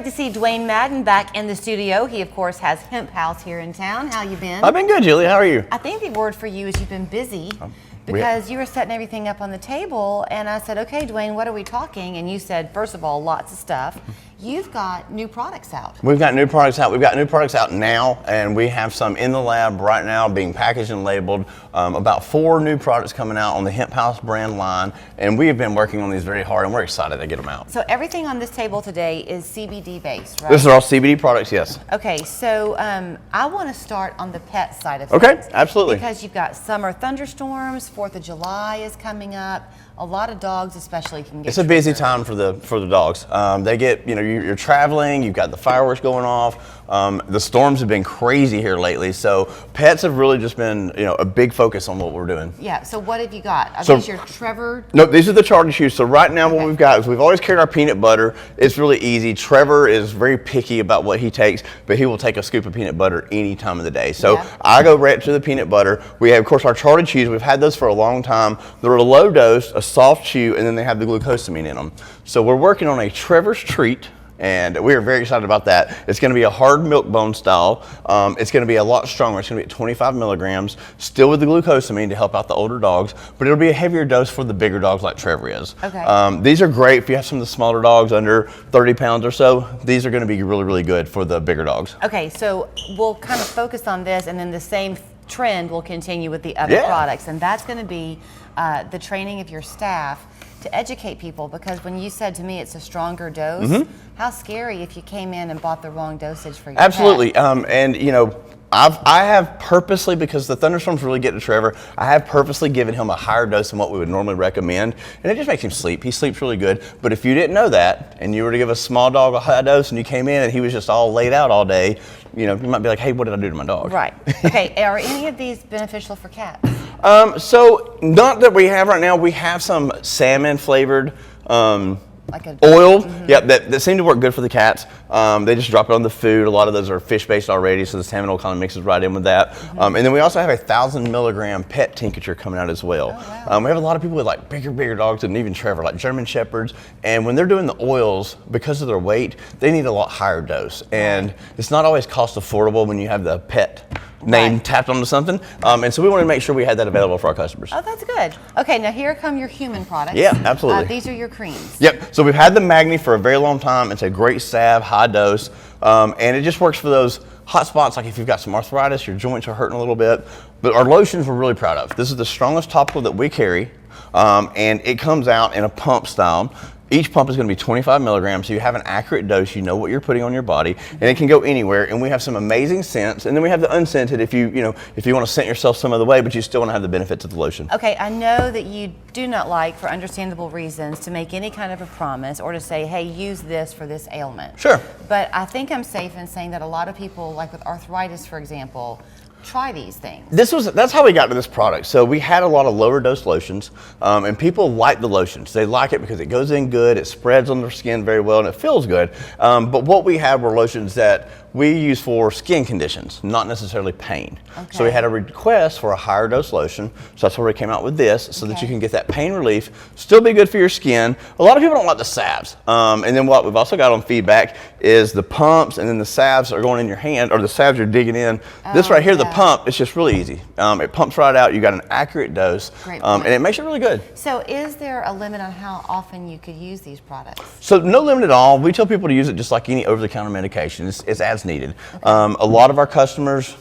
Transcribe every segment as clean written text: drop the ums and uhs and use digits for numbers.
To see Dwayne Madden back in the studio. He, of course, has Hemp House here in town. How you been? I've been good, Julie. How are you? I think the word for you is you've been busy because you were setting everything up on the table, and I said, okay, Dwayne, what are we talking? And you said, first of all, lots of stuff. You've got new products out. We've got new products out. We've got new products out now, and we have some in the lab right now being packaged and labeled. About 4 new products coming out on the Hemp House brand line, and we have been working on these very hard, and we're excited to get them out. So everything on this table today is CBD based, right? This is all CBD products, yes. Okay, so I want to start on the pet side of things. Okay, absolutely. Because you've got summer thunderstorms, 4th of July is coming up. A lot of dogs especially can get It's a busy time for the dogs. They get, you're traveling, you've got the fireworks going off. The storms have been crazy here lately, so pets have really just been, a big focus on what we're doing. Yeah, so what have you got? Are So, these your Trevor? No, these are the Charlie shoes. So right now what we've got is we've always carried our peanut butter. It's really easy. Trevor is very picky about what he takes, but he will take a scoop of peanut butter any time of the day. So I go right to the peanut butter. We have, of course, our Charlie chews. We've had those for a long time. They're a low dose, a soft chew, and then they have the glucosamine in them. So we're working on a Trevor's Treat, and we are very excited about that. It's going to be a hard milk bone style. It's going to be a lot stronger. It's going to be at 25 milligrams, still with the glucosamine to help out the older dogs, but it'll be a heavier dose for the bigger dogs like Trevor is. Okay. These are great if you have some of the smaller dogs under 30 pounds or so. These are going to be really, really good for the bigger dogs. Okay, so we'll kind of focus on this, and then the same trend will continue with the other products, and that's going to be the training of your staff to educate people, because when you said to me it's a stronger dose, how scary if you came in and bought the wrong dosage for your Absolutely. pet. And I have purposely, because the thunderstorms really get to Trevor, I have purposely given him a higher dose than what we would normally recommend, and it just makes him sleep. He sleeps really good. But if you didn't know that, and you were to give a small dog a high dose, and you came in and he was just all laid out all day, you might be like, hey, what did I do to my dog? Right. Okay, are any of these beneficial for cats? So not that we have right now. We have some salmon flavored Like oil, that seem to work good for the cats. They just drop it on the food. A lot of those are fish-based already, so the salmon oil kind of mixes right in with that. And then we also have a 1,000 milligram pet tincture coming out as well. Oh, wow. We have a lot of people with like bigger dogs than even Trevor, like German Shepherds. And when they're doing the oils, because of their weight, they need a lot higher dose. And it's not always cost affordable when you have the pet name tapped onto something. And so we wanted to make sure we had that available for our customers. Oh, that's good. Okay, now here come your human products. Yeah, absolutely. These are your creams. Yep, so we've had the Magni for a very long time. It's a great salve, high dose, and it just works for those hot spots, like if you've got some arthritis, your joints are hurting a little bit. But our lotions we're really proud of. This is the strongest topical that we carry, and it comes out in a pump style. Each pump is going to be 25 milligrams, so you have an accurate dose. You know what you're putting on your body, and it can go anywhere. And we have some amazing scents, and then we have the unscented if you want to scent yourself some other way, but you still want to have the benefits of the lotion. Okay, I know that you do not like, for understandable reasons, to make any kind of a promise or to say, hey, use this for this ailment. Sure. But I think I'm safe in saying that a lot of people, like with arthritis, for example, try these things. That's how we got to this product. So we had a lot of lower dose lotions, and people like the lotions. They like it because it goes in good, it spreads on their skin very well, and it feels good. But what we had were lotions that we use for skin conditions, not necessarily pain. Okay. So we had a request for a higher dose lotion, so that's where we came out with this, so that you can get that pain relief, still be good for your skin. A lot of people don't like the salves. And then what we've also got on feedback is the pumps, and then the salves are going in your hand, or the salves you're digging in. This right here, the pump, it's just really easy. It pumps right out, you got an accurate dose, and it makes it really good. So is there a limit on how often you could use these products? So no limit at all. We tell people to use it just like any over-the-counter medication. It's as needed. A lot of our customers,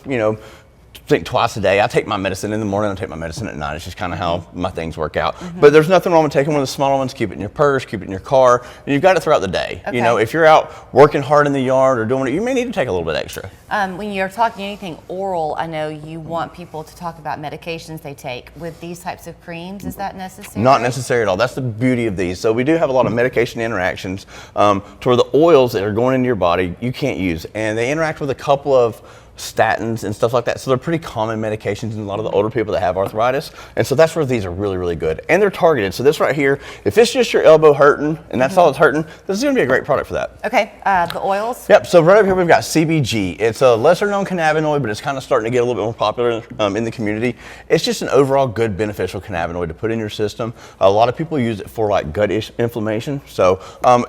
think twice a day. I take my medicine in the morning, I take my medicine at night. It's just kind of how my things work out. But there's nothing wrong with taking one of the smaller ones, keep it in your purse, keep it in your car, and you've got it throughout the day. Okay. If you're out working hard in the yard or doing it, you may need to take a little bit extra. When you're talking anything oral, I know you want people to talk about medications they take. With these types of creams, is that necessary? Not necessary at all. That's the beauty of these. So we do have a lot of medication interactions to where the oils that are going into your body you can't use, and they interact with a couple of statins and stuff like that. So they're pretty common medications in a lot of the older people that have arthritis. And so that's where these are really, really good. And they're targeted. So this right here, if it's just your elbow hurting and that's all it's hurting, this is going to be a great product for that. Okay, the oils? Yep, so right over here we've got CBG. It's a lesser known cannabinoid, but it's kind of starting to get a little bit more popular in the community. It's just an overall good beneficial cannabinoid to put in your system. A lot of people use it for like gut inflammation. So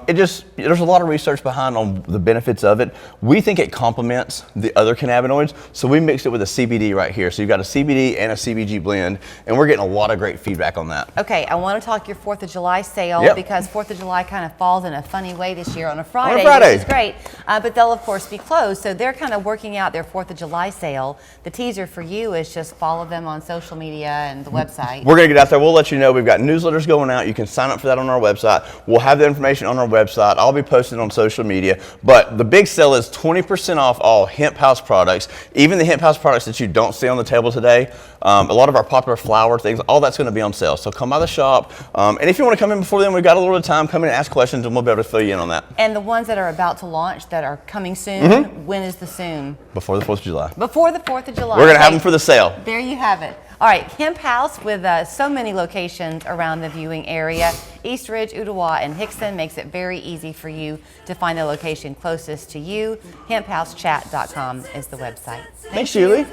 there's a lot of research behind on the benefits of it. We think it complements the other cannabinoids, so we mixed it with a CBD right here. So you've got a CBD and a CBG blend, and we're getting a lot of great feedback on that. Okay, I want to talk your 4th of July sale because 4th of July kind of falls in a funny way this year on a Friday, which is great. But they'll of course be closed, so they're kind of working out their 4th of July sale. The teaser for you is just follow them on social media and the website. We're going to get out there. We'll let you know. We've got newsletters going out. You can sign up for that on our website. We'll have the information on our website. I'll be posting it on social media. But the big sale is 20% off all Hemp House products, even the Hemp House products that you don't see on the table today. A lot of our popular flower things, all that's going to be on sale. So come by the shop. And if you want to come in before then, we've got a little bit of time. Come in and ask questions, and we'll be able to fill you in on that. And the ones that are about to launch that are coming soon, when is the soon? Before the 4th of July. Before the 4th of July. We're going to have them for the sale. There you have it. All right, Hemp House with so many locations around the viewing area. East Ridge, Ottawa, and Hickson makes it very easy for you to find the location closest to you. HempHouseChat.com is the website. Thanks, Julie.